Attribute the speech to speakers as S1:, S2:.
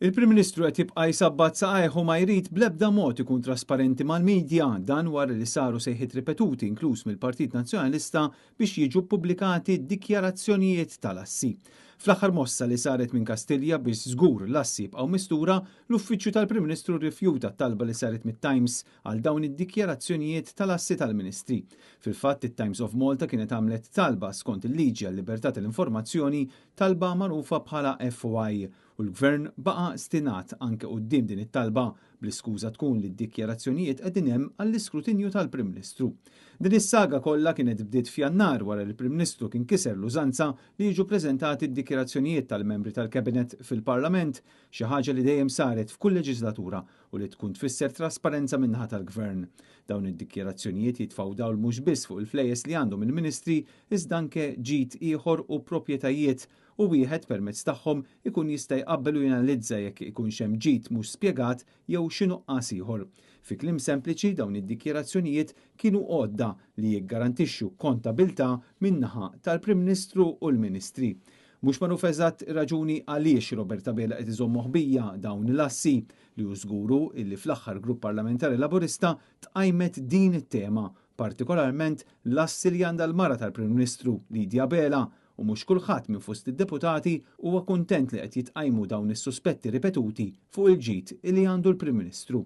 S1: Il-Prim Ministru qed jibqa' jsabbat saqajh u ma jrid bl-ebda mod ikun trasparenti mal-medja dan wara li saru sejħiet ripetuti inkluż mill-Partit Nazzjonalista biex jiġu ppubblikati d-dikjarazzjonijiet tal-assi. Fl-aħħar mossa li saret minn Kastilja biex żgur l-assi jibqgħu mistura, l-Uffiċċju tal-Prim Ministru rrifjuta t-talba li saret mit-Times għal dawn id-dikjarazzjonijiet tal-assi tal-Ministri. Fil-fatt it-Times of Malta kienet għamlet talba skont il-liġi għall-libertà tal-informazzjoni talba magħrufa bħala FOI u l-Gvern baqa' stinat anke quddiem din it-talba bl-iskuża tkun li d-dikjarazzjonijiet qegħdin hemm għall-iskrutinju tal-Prim Ministru. Din is-saga kollha kienet bdiet f'Jannar wara li l-Prim Ministru kien kiser l-użanza li jiġu preżentati d-dikjarazzjonijiet tal-membri tal-Cabinet fil-Parlament, xi ħaġa li dejjem saret f'kull leġislatura u li tkun tfisser trasparenza min-naħa tal-Gvern. Dawn id-dikjarazzjonijiet jitfgħu dawl mhux biss fuq il-flejjes li għandhom il-Ministri iżda anke ġid ieħor u proprjetajiet u wieħed permezz tagħhom ikun jista' jqabbel u janalizza jekk ikun hemm ġid mhux spjegat jew xi nuqqas ieħor. Fi kliem sempliċi dawn id-dikjarazzjonijiet kienu għodda li jiggarantixxu kontabilità min-naħa tal-Prim Ministru u l-Ministri. Mhux magħruf eżatt raġuni għaliex Roberta Bela qed iżomm moħbija dawn l-assi li hu żguru illi fl-aħħar Grupp Parlamentari Laburista tqajmet din it-tema, partikolarment l-assi li għandha l-mara tal-Prim Ministru Lidja Bela u mhux kulħadd minn fost id-deputati huwa kuntent li qed jitqajmu dawn is-suspetti ripetuti fuq il-ġid li għandu l-Prim Ministru.